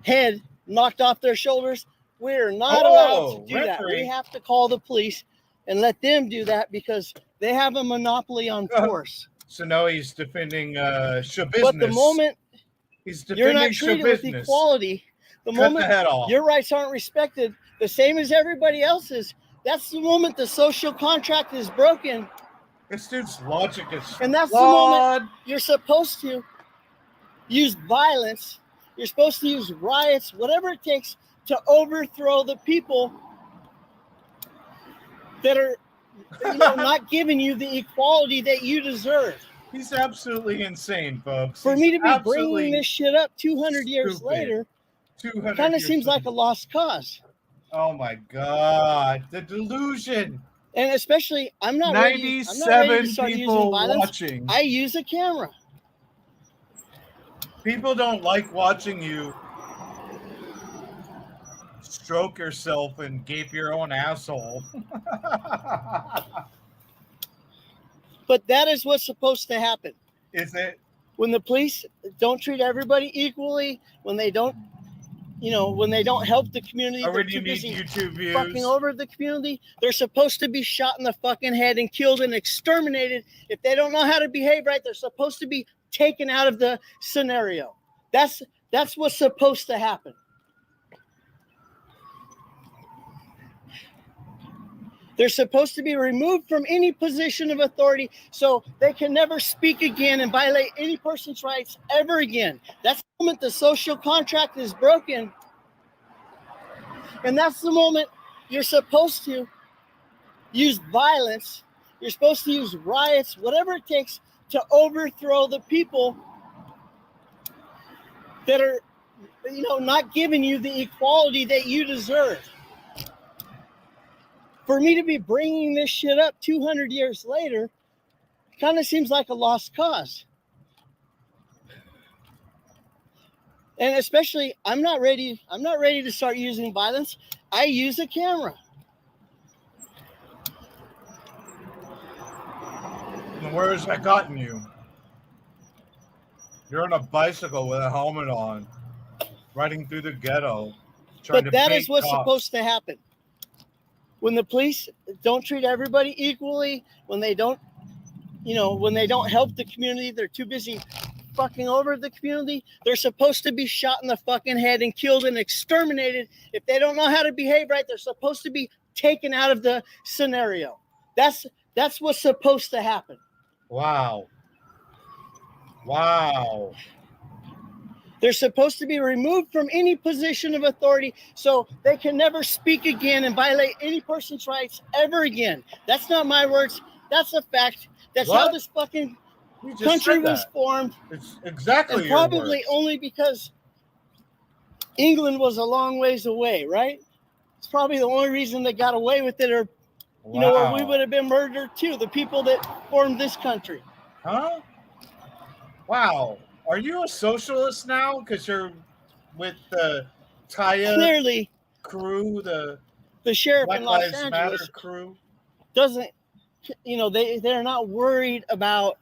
head knocked off their shoulders. We're not allowed to do that. We have to call the police and let them do that because they have a monopoly on force. So now he's defending show business. But the moment he's you're not defending show treated with business. equality, the Cut moment the head off. your rights aren't respected, the same as everybody else's, that's the moment the social contract is broken. This dude's logic is And that's flawed. the moment you're supposed to use violence. You're supposed to use riots, whatever it takes to overthrow the people that are not giving you the equality that you deserve. He's absolutely insane, folks. For He's me to be absolutely bringing this shit up 200 years stupid. later, 200 kind of years seems like later. a lost cause. Oh my God, the delusion. And especially, I'm not ready to 97 start using people violence. watching. I use a camera. People don't like watching you stroke yourself and gape your own asshole. But that is what's supposed to happen. Is it? When the police don't treat everybody equally, when they don't, when they don't help the community, Or they're when you too need busy YouTube views? fucking over the community. They're supposed to be shot in the fucking head and killed and exterminated. If they don't know how to behave right, they're supposed to be taken out of the scenario. That's what's supposed to happen. They're supposed to be removed from any position of authority so they can never speak again and violate any person's rights ever again. That's the moment the social contract is broken. And that's the moment you're supposed to use violence. You're supposed to use riots, whatever it takes to overthrow the people that are, not giving you the equality that you deserve. For me to be bringing this shit up 200 years later, kind of seems like a lost cause. And especially, I'm not ready to start using violence. I use a camera. And where has that gotten you? You're on a bicycle with a helmet on, riding through the ghetto, trying But to that bait is what's cops. supposed to happen. When the police don't treat everybody equally, when they don't help the community, they're too busy fucking over the community. They're supposed to be shot in the fucking head and killed and exterminated. If they don't know how to behave right, they're supposed to be taken out of the scenario. That's what's supposed to happen. Wow. They're supposed to be removed from any position of authority so they can never speak again and violate any person's rights ever again. That's not my words. That's a fact. That's What? how this fucking You just country said was that. formed. It's exactly And your probably words. only because England was a long ways away, right? It's probably the only reason they got away with it, or or we would have been murdered too, the people that formed this country. Huh? Wow. Are you a socialist now? Because you're with the Taya Clearly, crew, the the sheriff Black in Los Lives Matter Angeles crew. doesn't, they're not worried about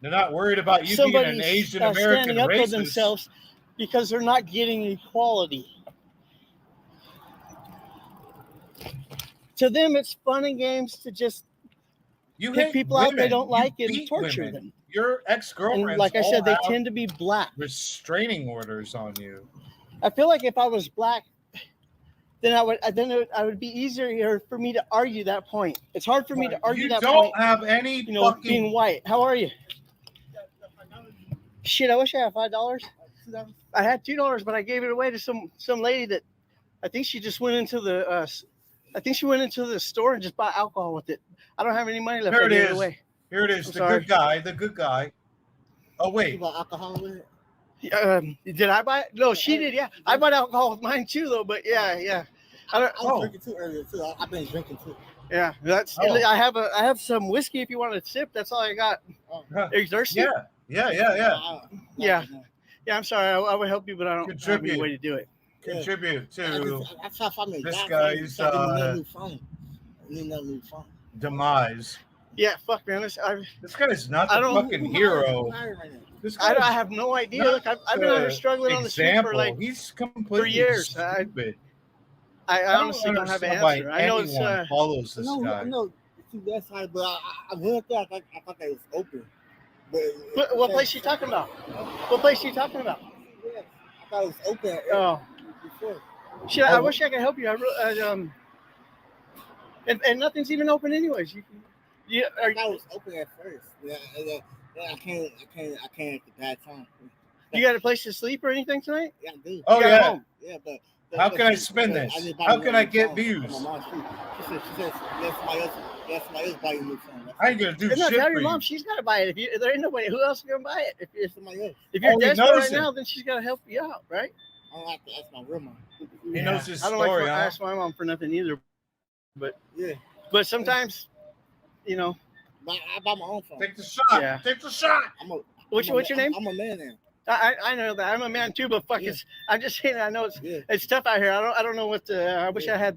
They're not worried about you being somebody an Asian American standing up for racist. themselves because they're not getting equality. To them, it's fun and games to just You pick hate people out they women. don't You like and beat torture women. them. Your ex-girlfriends And like I all said, they have tend to be black. restraining orders on you. I feel like if I was black, then I would be easier for me to argue that point. It's hard for me to argue that point. You don't have any Being white. How are you? Shit, I wish I had $5. I had $2, but I gave it away to some lady that I think she just went into the store and just bought alcohol with it. I don't have any money left. Here I it gave is. it away. Here it is. I'm The sorry. good guy. Oh wait. You bought alcohol with it? Did I buy it? No, she did. Yeah, I bought alcohol with mine too, though. But yeah. I was drinking too earlier too. I've been drinking too. Yeah, that's. Oh. I have some whiskey if you want to sip. That's all I got. Are you thirsty? Yeah. Yeah. Yeah, I'm sorry. I would help you, but I don't have Contribute. any way to do it. Contribute to That's how I made this that. guy's, I need another new phone. demise. Yeah, fuck, man. This guy's not I the don't- fucking hero. This guy I have no idea. Look, I've been under struggling on the street for like He's completely 3 years. stupid. I I honestly don't have an understand why answer. I know it's anyone follows this guy. No, see that side, but I went there. I thought that was open. But what place you talking about? What place you talking about? Yeah, I thought it was open. Oh, Before. shit! I wish I could help you. And nothing's even open anyways. You I thought it was open at first. Yeah, I can't at the bad time. You got a place to sleep or anything tonight? Yeah, I do. Oh You got a yeah. home? Yeah, but How can I spend this? How can I get views? She said, let somebody else buy you a new phone. I ain't gonna do No, shit tell for your you. mom she's got to buy it. If there ain't nobody, who else is gonna buy it? If Somebody else. you're Oh, he desperate knows right it. now, then she's got to help you out, right? I don't have to ask my real mom. He knows his I don't story, like to huh? ask my mom for nothing either. Yeah, But sometimes, you know, but I buy my own phone. Take the shot. Yeah. Take the shot. what's your name? I'm a man now. I know that I'm a man too, but fuck Yeah. I'm just saying I know Yeah. it's tough out here. I don't know what to. I wish I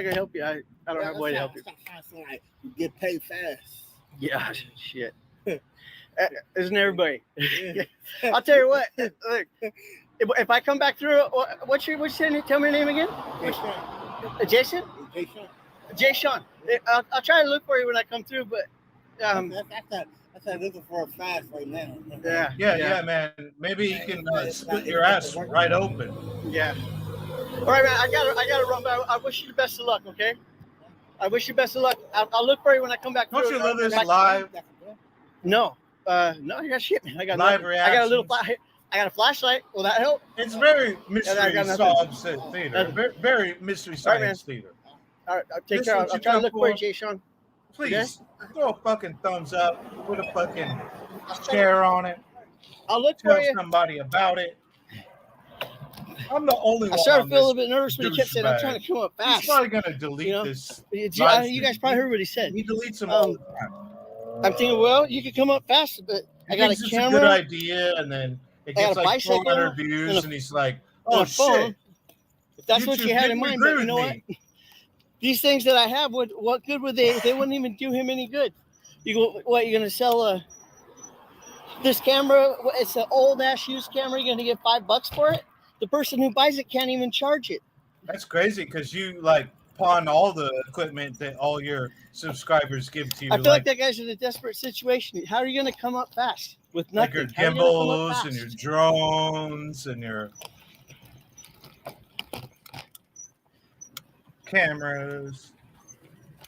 could help you. I don't have a way to help you. Like, get paid fast. Yeah, shit. Isn't everybody? Yeah. I'll tell you what. Look, if I come back through, what's your name? Tell me your name again. Jason? Jay Sean. I'll try to look for you when I come through, but That's looking for a fast right now. Yeah, man. Maybe he can split your ass right open. Yeah. All right, man. I gotta run back. I wish you the best of luck. Okay. I wish you best of luck. I'll look for you when I come back. Don't through. you love this live? No. No, I got shit, man. I got Live nothing. I got a little. reactions. I got a flashlight. Will that help? It's very I mystery got solved theater. Very mystery All right, man. science theater. All right. I'll take This care. what I'll you try to come look for you, for? Jay Sean. Please throw a fucking thumbs up. Put a fucking share on it. I'll look Tell for you. somebody about it. I'm the only one. I started on to feel a this little bit nervous when he kept saying, "I'm douchebag. trying to come up He's fast." probably gonna delete You know? this. You live guys stream. probably heard what he said. He deletes them all the time. I'm thinking, well, you could come up fast, but I He got a thinks it's camera. a good idea, and then it I got gets a like bicycle 400 views, and he's like, and "Oh a phone. shit!" If that's what YouTube you had didn't in mind, agree but you with know what? me. These things that I have, what good would they? They wouldn't even do him any good. You go, what? You're gonna sell this camera? It's an old ass used camera. You're gonna get $5 for it? The person who buys it can't even charge it. That's crazy because you like pawn all the equipment that all your subscribers give to you. I feel like that guy's in a desperate situation. How are you gonna come up fast with like nothing? your How are you gonna come up gimbals fast? and your drones and your cameras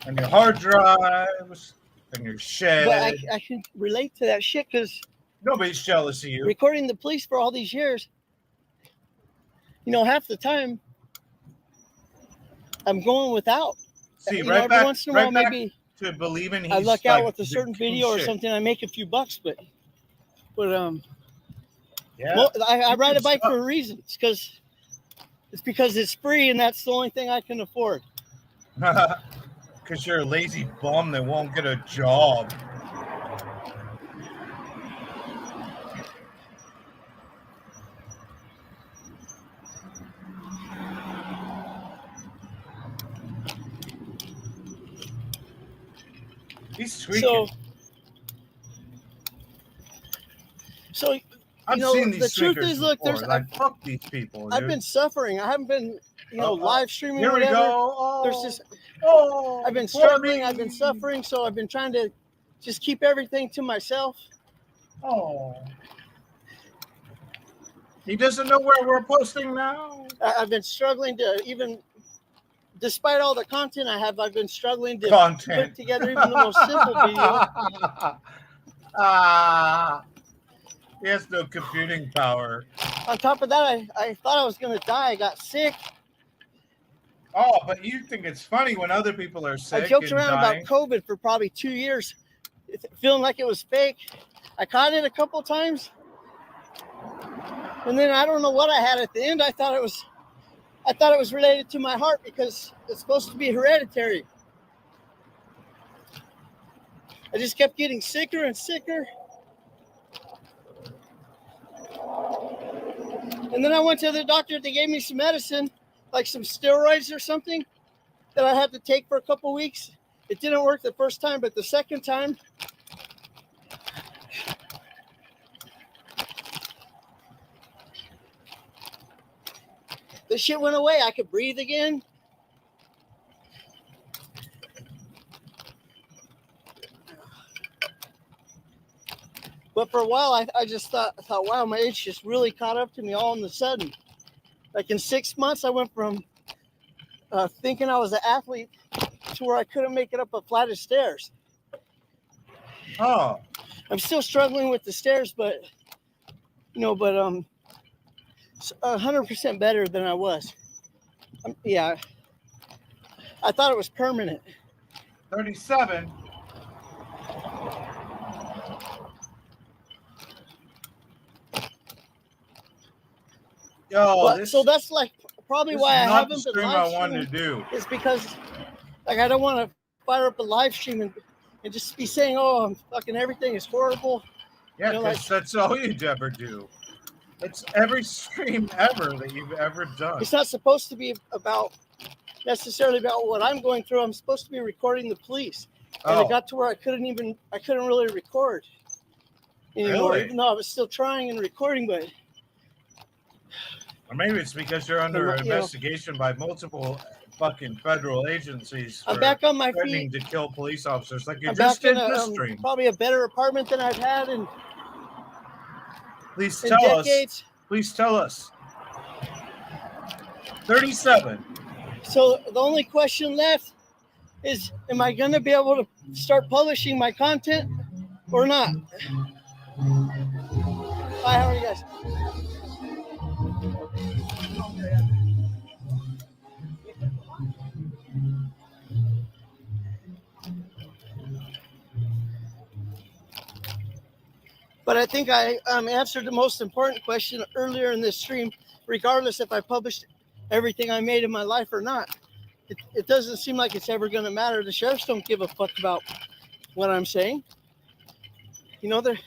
and your hard drives and your shed. But I can relate to that shit because Nobody's jealous of you. recording the police for all these years, you know, half the time I'm going without. See, You know, right every back, once in a while, right back maybe to believing he's I luck like out with a the certain king video or shit. something. I make a few bucks, but Yeah. well, I ride a Good bike stuff. for a reason. It's because it's free and that's the only thing I can afford. Because you're a lazy bum that won't get a job. He's tweaking. So I've you know, seen these the truth tweakers is, look, before. there's Like, fuck these people, I've dude. been suffering. I haven't been, live streaming Here or we whatever. go. Oh, There's just I've been poor struggling. me. I've been suffering. So I've been trying to just keep everything to myself. Oh. He doesn't know where we're posting now. I've been struggling to even, despite all the content I have, I've been struggling to Content. put together even the most simple video. He has no computing power. On top of that, I thought I was going to die. I got sick. Oh, but you think it's funny when other people are sick I joked and around dying. about COVID for probably 2 years, feeling like it was fake. I caught it a couple times. And then I don't know what I had at the end. I thought it was related to my heart because it's supposed to be hereditary. I just kept getting sicker and sicker. And then I went to the doctor. They gave me some medicine, like some steroids or something, that I had to take for a couple weeks. It didn't work the first time, but the second time, the shit went away. I could breathe again. But for a while, I just thought, wow, my age just really caught up to me all of a sudden. Like in 6 months, I went from thinking I was an athlete to where I couldn't make it up a flight of stairs. Oh, I'm still struggling with the stairs, but 100% better than I was. Yeah, I thought it was permanent. 37. Yo, But, so that's like probably this why is I not the haven't been stream live I wanted streaming. to do. It's because like I don't want to fire up a live stream and just be saying, oh, I'm fucking everything is horrible. Yeah, You know, because that's all you'd ever do. It's every stream ever that you've ever done. It's not supposed to be necessarily about what I'm going through. I'm supposed to be recording the police. And it got to where I couldn't really record anymore, Really? even though I was still trying and recording, but Or maybe it's because you're under investigation by multiple fucking federal agencies for I'm back on my threatening feet. to kill police officers like you I'm just back did in this stream. probably a better apartment than I've had in Please tell decades. us. Please tell us. 37. So the only question left is, am I going to be able to start publishing my content or not? Hi, how are you guys? But I think I answered the most important question earlier in this stream, regardless if I published everything I made in my life or not. It doesn't seem like it's ever going to matter. The sheriffs don't give a fuck about what I'm saying. You know, it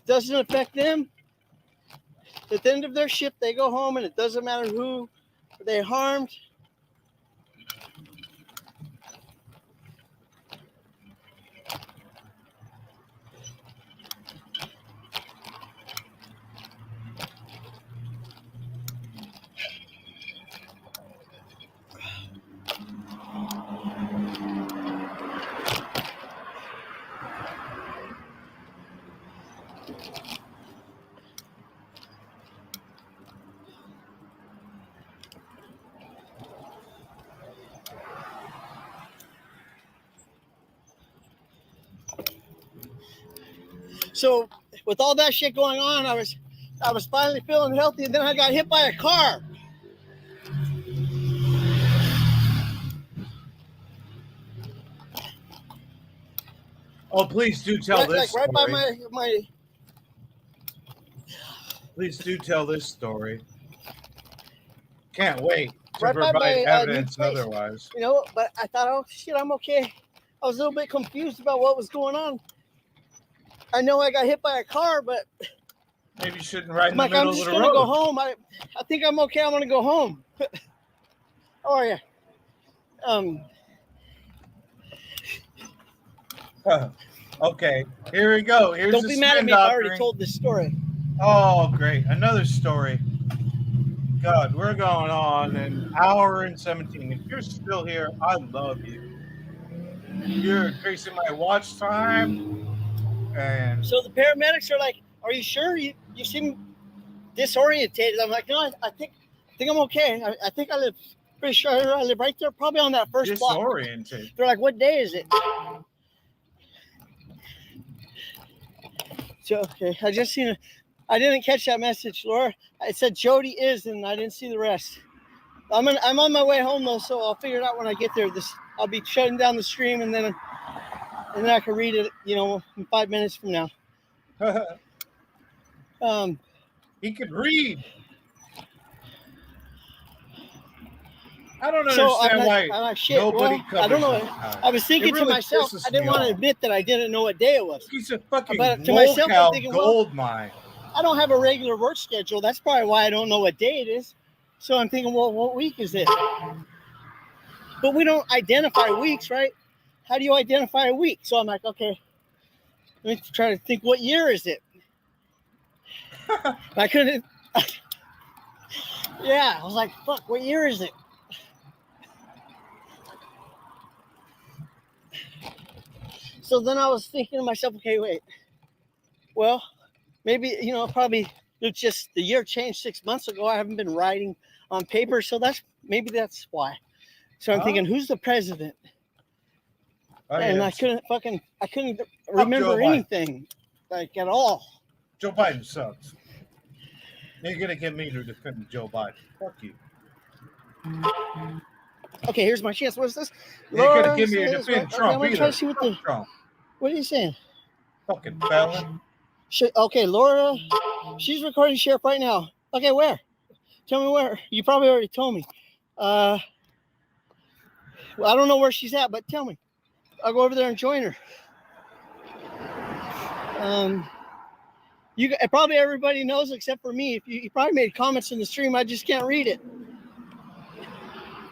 doesn't affect them. At the end of their shift, they go home, and it doesn't matter who they harmed. So with all that shit going on, I was finally feeling healthy, and then I got hit by a car. Oh, please do tell this right story. by my. Please do tell this story. Can't wait to Right by provide my, evidence new place. otherwise. You know, but I thought, oh shit, I'm okay. I was a little bit confused about what was going on. I know I got hit by a car, but maybe you shouldn't ride in I'm the middle I'm of just the gonna road. go home. I think I'm okay. I'm gonna go home. How are you? Okay, here we go. Here's Don't the be mad at spin me if I already doctoring. told this story. Oh, great. Another story. God, we're going on an hour and 17. If you're still here, I love you. You're increasing my watch time. And So the paramedics are like, "Are you sure? You seem disorientated." I'm like, "No, I think I'm okay. I think I live pretty sure I live right there, probably on that first block." disoriented. They're like, "What day is it?" So okay, I just seen I didn't catch that message, Laura. It said Jody is, and I didn't see the rest. I'm on my way home though, so I'll figure it out when I get there. I'll be shutting down the stream, and then I can read it, in 5 minutes from now. He could read. I don't understand why I'm like, shit, nobody covers I don't know. that. I was thinking really to myself, pisses I didn't me want to off. admit that I didn't know what day it was. He's a fucking But to myself, I'm locale thinking, gold mine. I don't have a regular work schedule. That's probably why I don't know what day it is. So I'm thinking, well, what week is it? But we don't identify weeks, right? How do you identify a week? So I'm like, okay, let me try to think, what year is it? I couldn't. Yeah, I was like, fuck, what year is it? So then I was thinking to myself, okay, wait. Well, maybe, probably it's just the year changed 6 months ago. I haven't been writing on paper, so that's why. So I'm thinking, who's the president? Oh, And yes. I couldn't remember anything, like at all. Joe Biden sucks. You're gonna get me to defend Joe Biden. Fuck you. Okay, here's my chance. What's this? You're gonna give me to defend Trump I'm gonna try to see what Trump. What are you saying? Fucking felon. Okay, Laura, she's recording sheriff right now. Okay, where? Tell me where. You probably already told me. Well, I don't know where she's at, but tell me. I'll go over there and join her. Probably everybody knows except for me. If you probably made comments in the stream, I just can't read it.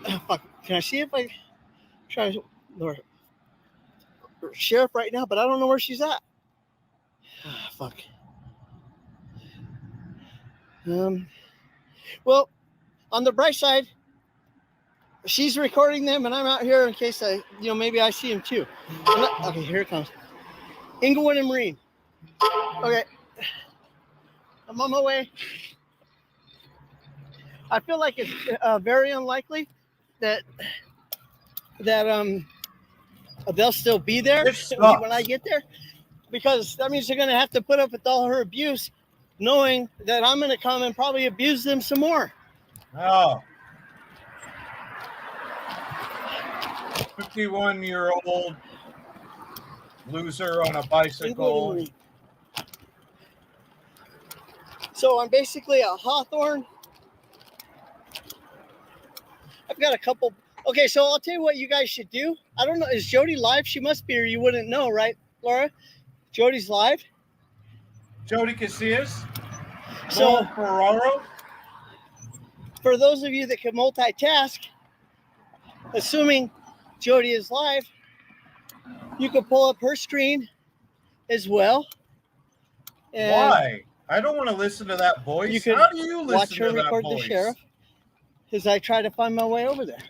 Oh, fuck. Can I see if I try to Laura sheriff right now? But I don't know where she's at. Fuck. Well, on the bright side, she's recording them, and I'm out here in case maybe I see him too. Okay, here it comes. Inglewood and Marine. Okay, I'm on my way. I feel like it's very unlikely that they'll still be there when I get there, because that means they're going to have to put up with all her abuse, knowing that I'm going to come and probably abuse them some more. Oh. 51-year-old loser on a bicycle. So I'm basically a Hawthorne. I've got a couple. Okay, so I'll tell you what you guys should do. I don't know. Is Jody live? She must be, or you wouldn't know, right, Laura? Jody's live. Jody Casillas. So Ferraro. For those of you that can multitask, assuming Jody is live, you can pull up her screen as well. And why? I don't want to listen to that voice. You can How do you listen watch her to that record voice? the sheriff as I try to find my way over there.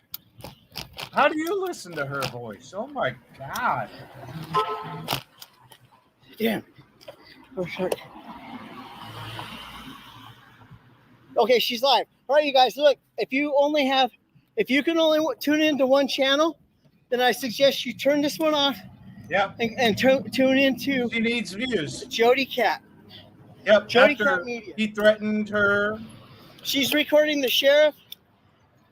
How do you listen to her voice? Oh my God. Yeah. Oh, sure. Okay, she's live. All right, you guys, look, if you can only tune into one channel, then I suggest you turn this one off. Yep. And tune into. She needs views. Jody Cat. Yep. Jody Cat Media. He threatened her. She's recording the sheriff.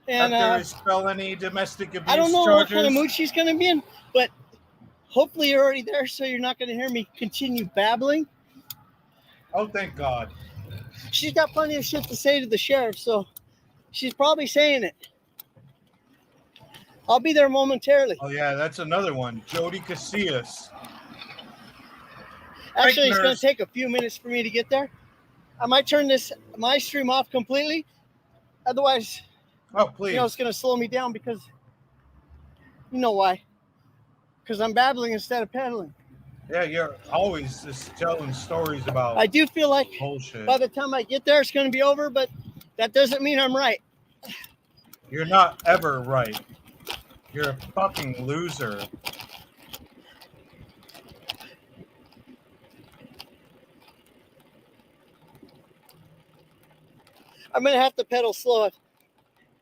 And after his felony domestic abuse I don't know charges. what kind of mood she's going to be in, but hopefully you're already there, so you're not going to hear me continue babbling. Oh, thank God. She's got plenty of shit to say to the sheriff, so she's probably saying it. I'll be there momentarily. Oh, yeah, that's another one. Jody Casillas. Actually, it's going to take a few minutes for me to get there. I might turn my stream off completely. Otherwise, oh, please. It's going to slow me down because, you know why? Because I'm babbling instead of pedaling. Yeah, you're always just telling stories about I do feel like bullshit. By the time I get there, it's going to be over, but that doesn't mean I'm right. You're not ever right. You're a fucking loser. I'm going to have to pedal slow.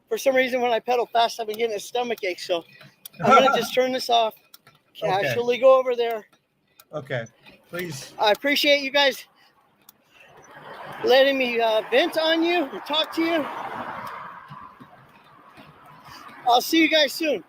For some reason, when I pedal fast, I've been getting a stomach ache, so I'm going to just turn this off, casually go over there. Okay, please. I appreciate you guys letting me vent on you and talk to you. I'll see you guys soon.